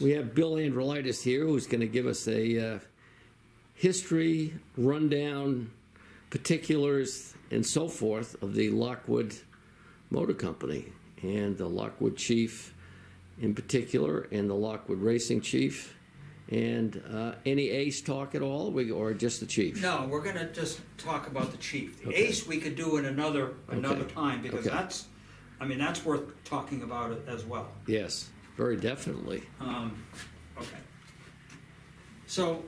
We have Bill Androlitis here, who's going to give us a history, rundown, particulars, and so forth of the Lockwood Motor Company and the Lockwood Chief in particular, and the Lockwood Racing Chief. And any ace talk at all, or just the chief? No, we're going to just talk about the chief. The Okay. ace we could do in another Okay. time, because Okay. that's worth talking about it as well. Yes, very definitely. Okay. So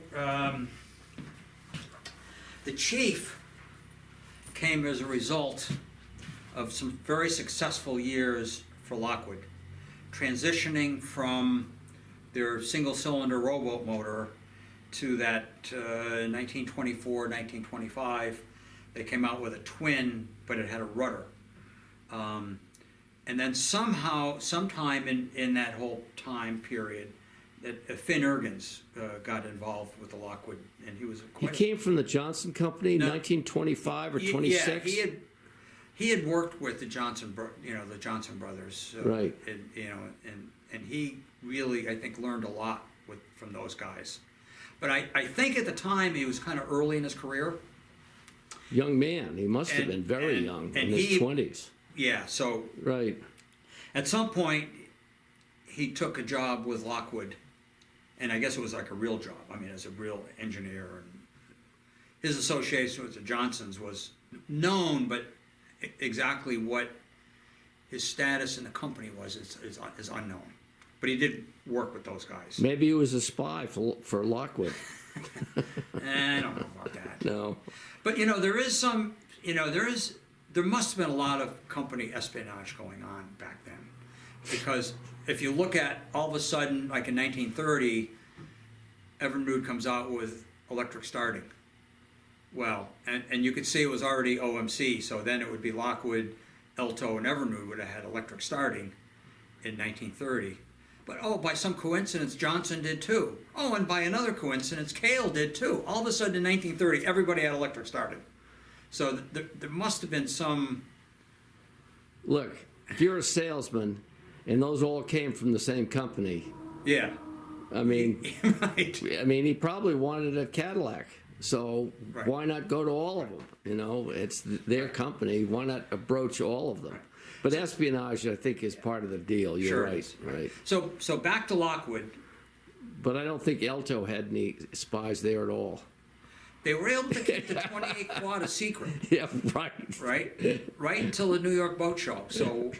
the chief came as a result of some very successful years for Lockwood, transitioning from their single-cylinder rowboat motor to that 1924, 1925. They came out with a twin, but it had a rudder. And then sometime in that whole time period, that Finn Ergens got involved with the Lockwood, and he was He came from the Johnson Company, No. 1925 or 26. Yeah, he had worked with the Johnson brothers, Right. and he really, I think, learned a lot from those guys. But I think at the time he was kind of early in his career. Young man, he must have been very young, in his 20s. Yeah, so Right. at some point he took a job with Lockwood, and I guess it was like a real job. I mean, as a real engineer, and his association with the Johnsons was known, but exactly what his status in the company was is unknown. But he did work with those guys. Maybe he was a spy for Lockwood. I don't know about that. No. But there must have been a lot of company espionage going on back then, because if you look at all of a sudden, like in 1930, Evinrude comes out with electric starting. Well, and you could see it was already OMC, so then it would be Lockwood, Elto, and Evinrude would have had electric starting in 1930. But by some coincidence, Johnson did too. Oh, and by another coincidence, Cale did too. All of a sudden in 1930, everybody had electric starting. So there must have been some... Look, if you're a salesman, and those all came from the same company, Yeah. I mean, Right. he probably wanted a Cadillac. So Right. why not go to all of them? It's their company. Why not approach all of them? But espionage, I think, is part of the deal. You're Sure right. is. Right. So back to Lockwood. But I don't think Elto had any spies there at all. They were able to keep the 28 quad a secret, Yeah, right. right until the New York Boat Show. So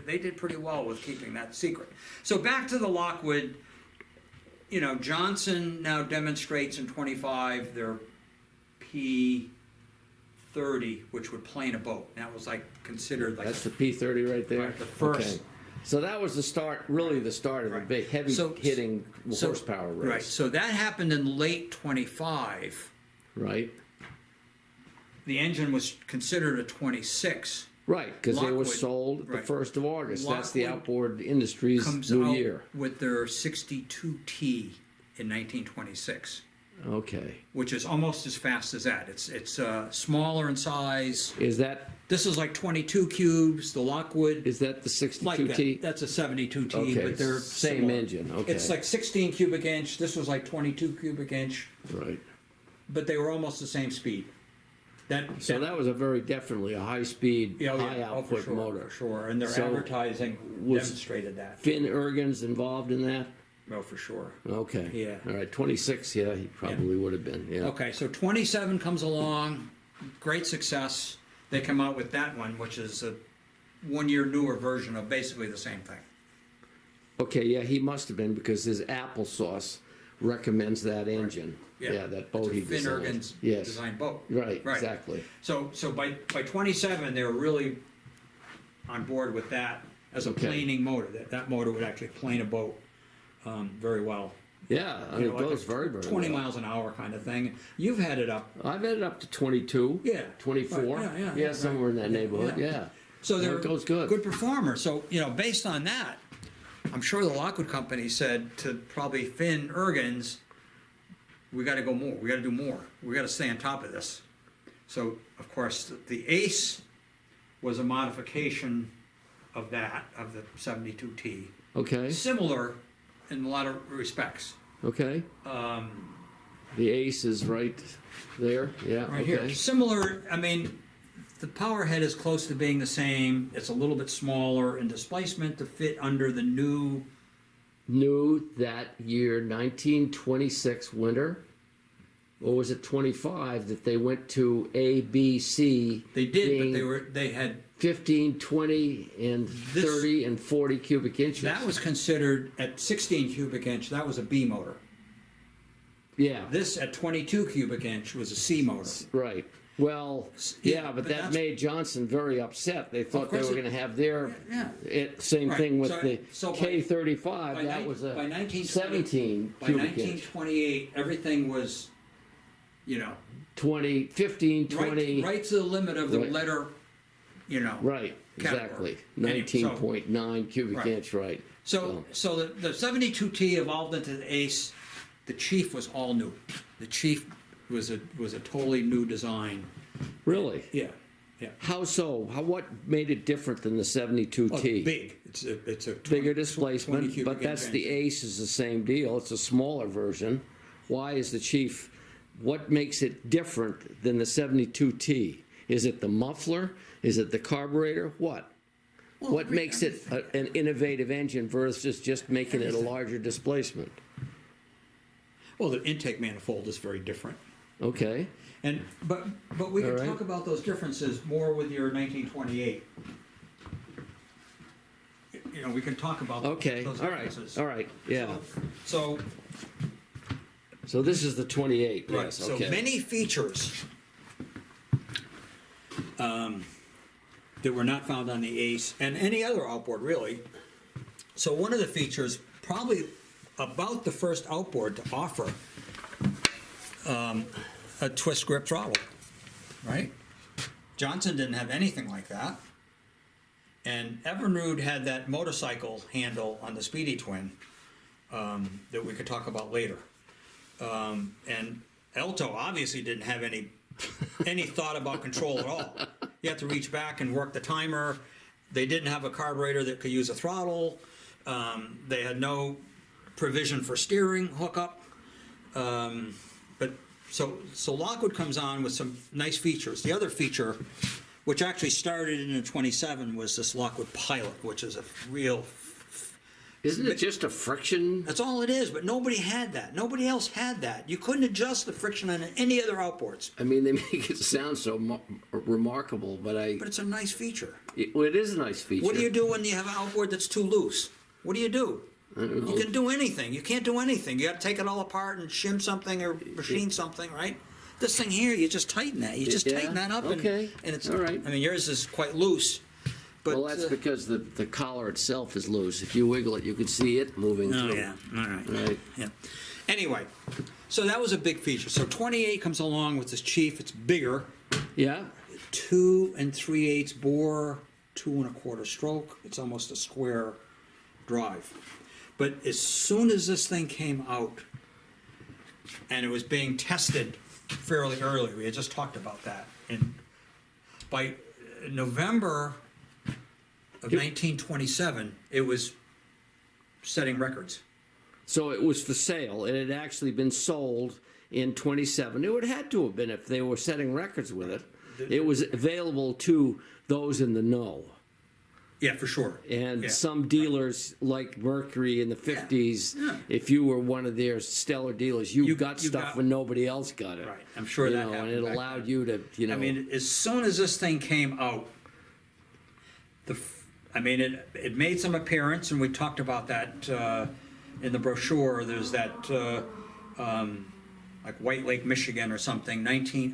they did pretty well with keeping that secret. So back to the Lockwood. Johnson now demonstrates in 25 their P30, which would plane a boat. That was considered like That's the P30 right there. Right, the first. Okay. So that was the start of the big heavy hitting horsepower race. Right. So that happened in late 25. Right. The engine was considered a 26. Right, because they were Lockwood, sold the right. 1st of August. That's the Lockwood Outboard Industries Comes new out year. with their 62T in 1926, Okay. which is almost as fast as that. It's smaller in size. Is that This is like 22 cubes. The Lockwood, the 62T? like that. That's a 72T, Okay, but they're same similar. engine. Okay. It's like 16 cubic inch. This was like 22 cubic inch, Right. but they were almost the same speed. So that was definitely a high-speed, Yeah, high-output for sure, motor. for sure. And their So advertising was demonstrated that. Finn Ergens involved in that? Oh, for sure. Okay. Yeah. All right, 26, yeah, he probably would have been, yeah. Okay, so 27 comes along, great success. They come out with that one, which is a 1 year newer version of basically the same thing. Okay, yeah, he must have been, because his applesauce recommends that engine. Yeah, that boat he It's a Finn designed. Ergens Yes. designed boat. Right, exactly. So by 27, they were really on board with that as a Okay. planing motor. That motor would actually plane a boat very well. Yeah, I mean, it like goes a very, very 20 well. miles an hour kind of thing. You've had it up. I've had it up to 22. Yeah. 24. Right, yeah, somewhere in that neighborhood, yeah. So No, they're it goes good. good performer. So, based on that, I'm sure the Lockwood Company said to probably Finn Ergens, we got to go more. We got to do more. We got to stay on top of this. So, of course, the Ace was a modification of the 72T. Okay. Similar in a lot of respects. Okay. The Ace is right there. Yeah. Right okay. here. Similar, I mean, the power head is close to being the same. It's a little bit smaller in displacement to fit under the new. New that year, 1926 winter. Or was it 25 that they went to A, B, C? They did, being but they had 15, 20, and 30 and 40 cubic inches. that was considered at 16 cubic inch. That was a B motor. Yeah. This at 22 cubic inch was a C motor. Right. Well, yeah, but that that's- made Johnson very upset. They thought they course were it- going to have their Yeah. same Right. thing with So- the so by- K35. by That nine- was a by 1920 17 By cubic inch. 1928, everything was, you know, 20, 15, 20. right to the limit of the Right. letter, you know. Right, category. exactly. Anyway, so- 19.9 cubic Right. inch, right. So the 72T evolved into the Ace. The Chief was all new. The Chief was a totally new design. Really? Yeah, yeah. How so? What made it different than the 72T? Oh, big. It's a 20 Bigger 20 displacement, cubic but that's inch the engine. Ace is the same deal. It's a smaller version. Why is the Chief? What makes it different than the 72T? Is it the muffler? Is it the carburetor? What? Well, What makes it an innovative engine versus just making it a larger displacement? Well, the intake manifold is very different. Okay. But we can All right. talk about those differences more with your 1928. You know, we can talk about Okay. those All right. differences. All right. Yeah. So So this is the 28. right. Yes. So Okay. many features that were not found on the Ace and any other outboard really. So one of the features, probably about the first outboard to offer a twist grip throttle, right? Johnson didn't have anything like that. And Evinrude had that motorcycle handle on the Speedy Twin that we could talk about later. And Elto obviously didn't have any thought about control at all. You have to reach back and work the timer. They didn't have a carburetor that could use a throttle. They had no provision for steering hookup. But so Lockwood comes on with some nice features. The other feature, which actually started in the 27, was this Lockwood Pilot, which is a real. Isn't it just a friction? That's all it is, but nobody had that. Nobody else had that. You couldn't adjust the friction on any other outboards. I mean, they make it sound so remarkable, but But it's a nice feature. it is a nice feature. What do you do when you have an outboard that's too loose? What do you do? I don't know. You can do anything. You can't do anything. You got to take it all apart and shim something or machine something, right? This thing here, you just tighten that. You just Yeah, tighten that up, okay, and it's all right. I mean, yours is quite loose, but Well, that's because the collar itself is loose. If you wiggle it, you can see it moving oh through. yeah, all right, Right. yeah. Anyway, so that was a big feature. So 28 comes along with this Chief. It's bigger, Yeah. 2 3/8 bore, 2 1/4 stroke. It's almost a square drive. But as soon as this thing came out, and it was being tested fairly early, we had just talked about that, and by November of 1927, it was setting records. So it was for sale. It had actually been sold in 27. It would have had to have been if they were setting records with it. It was available to those in the know. Yeah, for sure. And Yeah. some dealers, like Mercury in the 50s, Yeah. if you were one of their stellar dealers, you got you stuff got- when nobody else got it. Right. I'm sure You that know, and happened it back allowed then. you to, you know. I mean, as soon as this thing came out, it made some appearance, and we talked about that in the brochure. There's that like White Lake, Michigan, or something.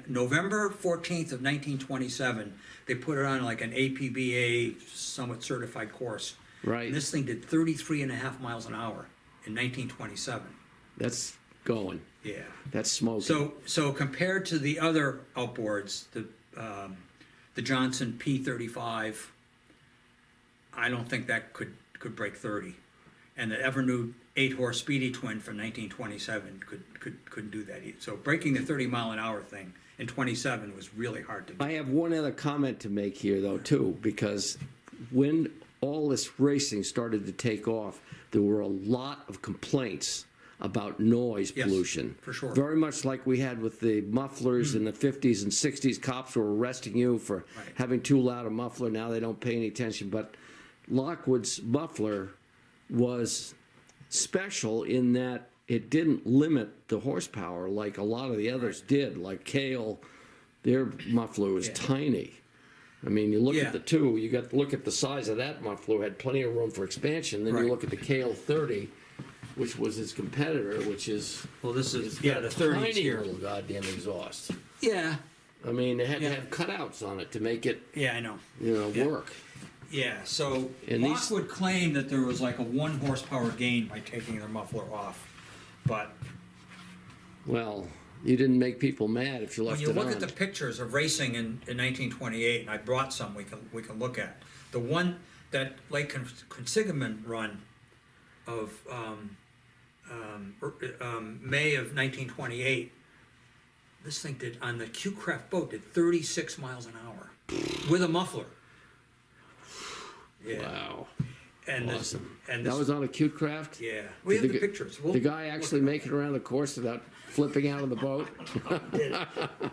November 14th of 1927. They put it on like an APBA somewhat certified course. Right. And this thing did 33.5 miles an hour in 1927. That's going. Yeah. That's smoking. So compared to the other outboards, the Johnson P35, I don't think that could break 30, and the Evinrude 8-horse Speedy Twin from 1927 couldn't do that either. So breaking the 30-mile-an-hour thing in 27 was really hard to do. I have one other comment to make here, though, too, because when all this racing started to take off, there were a lot of complaints about noise Yes, pollution. for sure. Very much like we had with the mufflers in the 50s and 60s. Cops were arresting you for Right. having too loud a muffler. Now they don't pay any attention. But Lockwood's muffler was special in that it didn't limit the horsepower like a lot of the others did. Like Kale, their muffler was tiny. I mean, you look Yeah. at the two, you got to look at the size of that muffler, had plenty of room for expansion. Then Right. you look at the Kale 30, which was his competitor, which is Well, this is, it's yeah, got the a 30s tiny here. little goddamn exhaust. Yeah, I mean, they had Yeah. to have cutouts on it to make it, yeah, I know. you know, work. Yeah, so And these- Lockwood claimed that there was like a 1 horsepower gain by taking their muffler off. But Well, you didn't make people mad if you when left you it look on. at the pictures of racing in 1928, and I brought some we can look at. The one, that Lake Quinsigamond run of May of 1928, this thing did, on the Q-Craft boat, did 36 miles an hour with a muffler. Yeah. Wow. And this, Awesome. and That this, was on a cute craft? yeah, we have Did the pictures. We'll- The guy actually make it around the course without flipping out of the boat? did it.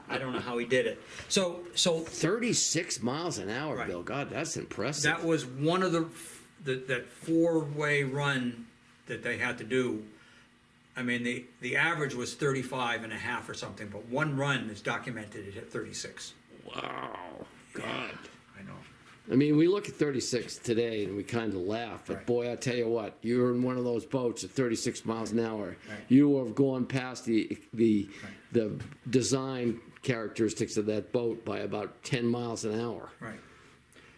I don't know how he did it. So 36 miles an hour, Right. Bill. God, that's impressive. that was one of that 4-way run that they had to do. I mean, the average was 35 and a half or something, but one run is documented, it hit 36. Wow. God. I know. I mean, we look at 36 today and we kind of laugh, but Right. boy, I tell you what, you're in one of those boats at 36 miles an hour. Right. You have gone past the design characteristics of that boat by about 10 miles an hour. Right.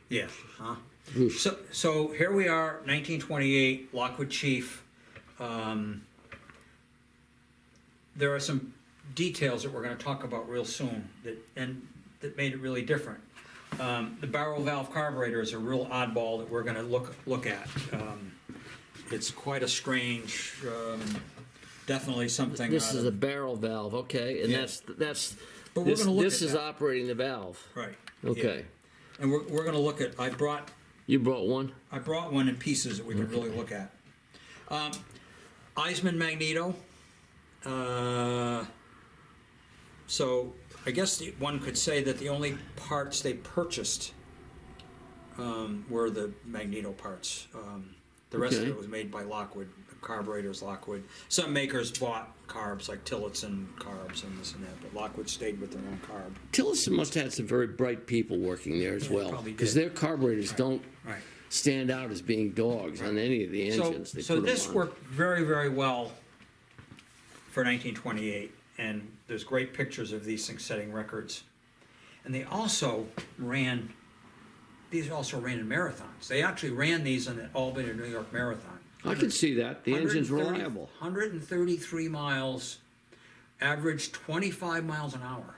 Yeah. Huh? Oof. So here we are, 1928, Lockwood Chief. There are some details that we're going to talk about real soon that made it really different. The barrel valve carburetor is a real oddball that we're going to look at. It's quite a strange, definitely something. This is a barrel valve, okay, and Yeah. that's But we're gonna look this at is that. operating the valve. right. Okay. Yeah. And we're going to look at. I brought one in pieces that we can really look at. Eisman magneto. So I guess one could say that the only parts they purchased were the magneto parts. The rest of Okay. it was made by Lockwood. The carburetors, Lockwood. Some makers bought carbs like Tillotson carbs and this and that, but Lockwood stayed with their own carb. Tillerson must have had some very bright people working there as Yeah, well, probably because did. their carburetors don't Right. stand out as being dogs on any of the engines. They So put 'em this on. worked very, very well for 1928, and there's great pictures of these things setting records. And they also ran, these also ran in marathons. They actually ran these in the Albany, New York Marathon. I can see that. The engine's 130 reliable. 133 miles, average 25 miles an hour.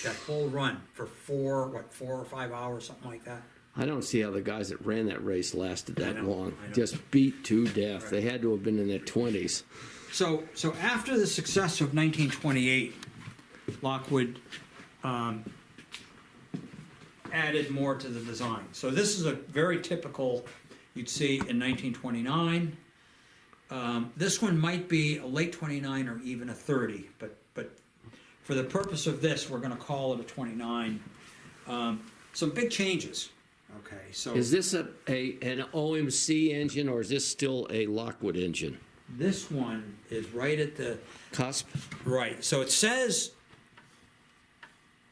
That whole run for 4 or 5 hours, something like that. I don't see how the guys that ran that race lasted that I know, long. I know. Just beat to death. Right. They had to have been in their 20s. So after the success of 1928, Lockwood added more to the design. So this is a very typical you'd see in 1929. This one might be a late 29 or even a 30, but for the purpose of this, we're going to call it a 29. Some big changes. Okay, so Is this an OMC engine or is this still a Lockwood engine? this one is right at the Cusp? right. So it says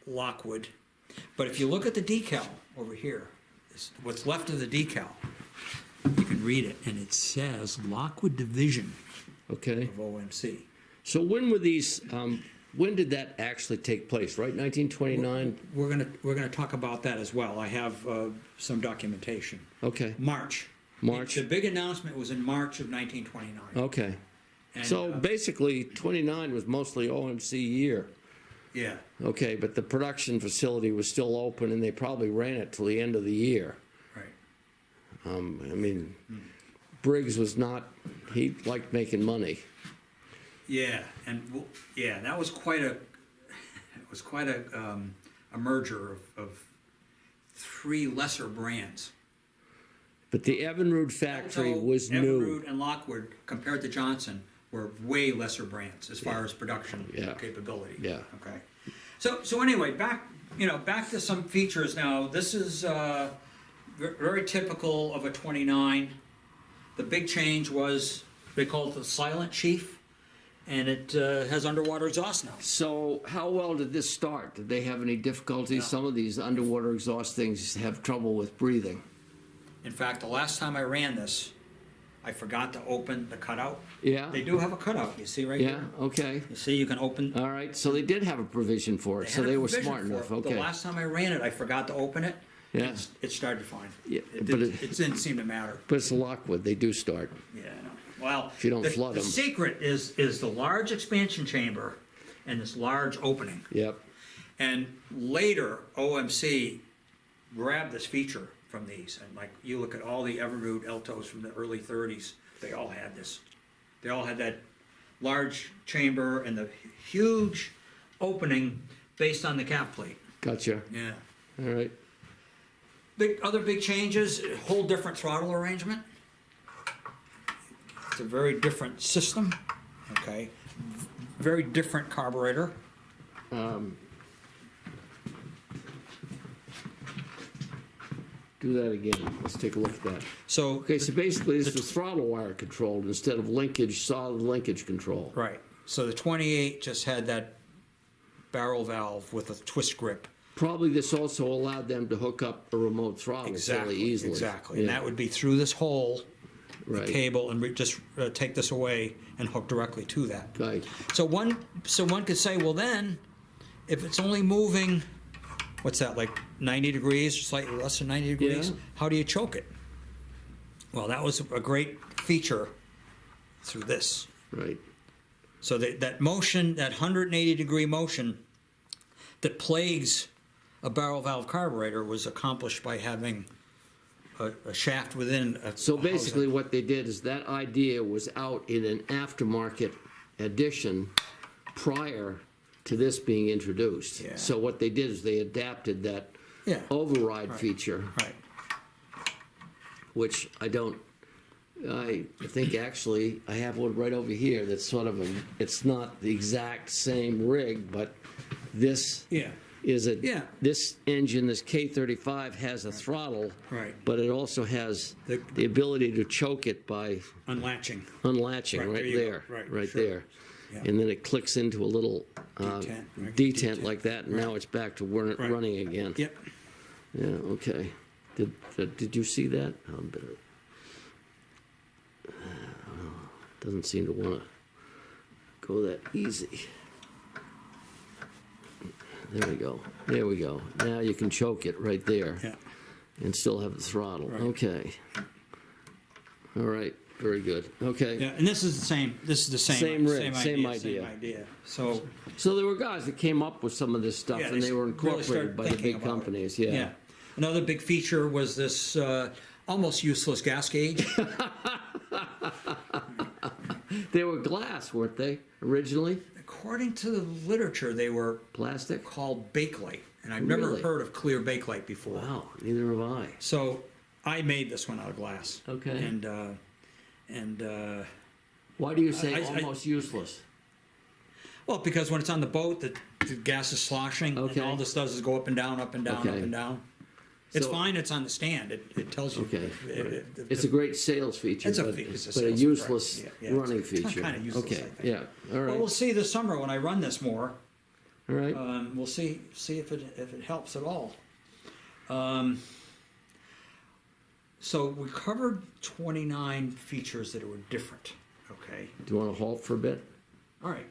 Lockwood, but if you look at the decal over here, what's left of the decal, you can read it, and it says Lockwood Division Okay. of OMC. So when were these, when did that actually take place, right? 1929? We're gonna talk about that as well. I have some documentation. Okay. March. March. The big announcement was in March of 1929. Okay. And, So basically, 29 was mostly OMC year. yeah, Okay, but the production facility was still open and they probably ran it till the end of the year. right. I mean, Briggs was not, he liked making money. Yeah, and that was quite a merger of 3 lesser brands. But the Evinrude factory Alto, was new. Evinrude, and Lockwood, compared to Johnson, were way lesser brands as far as production Yeah. capability. Yeah. Okay. So anyway, back to some features now. This is very typical of a 29. The big change was they call it the Silent Chief, and it has underwater exhaust now. So how well did this start? Did they have any difficulties? No. Some of these underwater exhaust things have trouble with breathing. In fact, the last time I ran this, I forgot to open the cutout. Yeah? They do have a cutout, you see right Yeah, here? okay. You see, you can open. All right, so they did have a provision for it, so had a they were provision smart for enough, it. okay. The last time I ran it, I forgot to open it. Yeah. It started fine. Yeah, It but didn't seem to matter. But it's Lockwood, they do start. Yeah, I know. Well, If you don't the, flood the 'em. secret is the large expansion chamber and this large opening. Yep. And later, OMC grabbed this feature from these. And like you look at all the Evinrude Altos from the early 30s, they all had this. They all had that large chamber and the huge opening based on the cap plate. Gotcha. Yeah. All right. Other big changes, a whole different throttle arrangement. It's a very different system, okay? Very different carburetor. Do that again. Let's take a look at that. So, Okay, so basically this was throttle wire controlled instead of solid linkage control. right, so the 28 just had that barrel valve with a twist grip. Probably this also allowed them to hook up a remote throttle fairly easily. Exactly, Yeah. and that would be through this hole, the Right. cable, and we just take this away and hook directly to that. Right. So one could say, well then, if it's only moving, what's that, like 90 degrees, slightly less than 90 degrees, Yeah. how do you choke it? Well, that was a great feature through this. Right. So that motion, that 180 degree motion that plagues a barrel valve carburetor was accomplished by having a shaft within a So housing. basically what they did is that idea was out in an aftermarket edition prior to this being introduced. Yeah. So what they did is they adapted that Yeah. override feature, Right. which I think actually I have one right over here that's sort of it's not the exact same rig, but this Yeah. is Yeah. this engine, this K35 has a throttle, Right. but it also has The- the ability to choke it by Unlatching. unlatching Right, right, there you go. there, Right, sure. there. Yeah. And then it clicks into a little Detent, right, detent detent. like that, and Right. now it's back to Right. running again. Yep. Yeah, okay. Did you see that? Doesn't seem to want to go that easy. There we go. There we go. Now you can choke it right there Yeah. and still have the throttle. Right. Okay. All right. Very good. Okay. Yeah, and this is the same. This is the same. Same rig, idea. same Same idea. idea. So So there were guys that came up with some of this stuff, yeah, and they were really incorporated started by the thinking big about it. companies. Yeah. Another big feature was this almost useless gas gauge. They were glass, weren't they, originally? According to the literature, they were Plastic? called Bakelite, and I've never Really? heard of clear Bakelite before. Wow, neither have I. So I made this one out of glass. Okay. And Why do you say I- almost useless? well, because when it's on the boat, the gas is sloshing, Okay. and all this does is go up and down, up and down, Okay. up and down. It's So- fine. It's on the stand. It tells you. Okay. it- It's a great sales feature, It's a but, fe- it's a but a sales useless feature. Yeah, running it's feature. kinda useless, Okay, I think. yeah, all right, Well, we'll see this summer when I run this more. all right. We'll see if it helps at all. So we covered 29 features that were different. Okay. Do you want to halt for a bit? All right.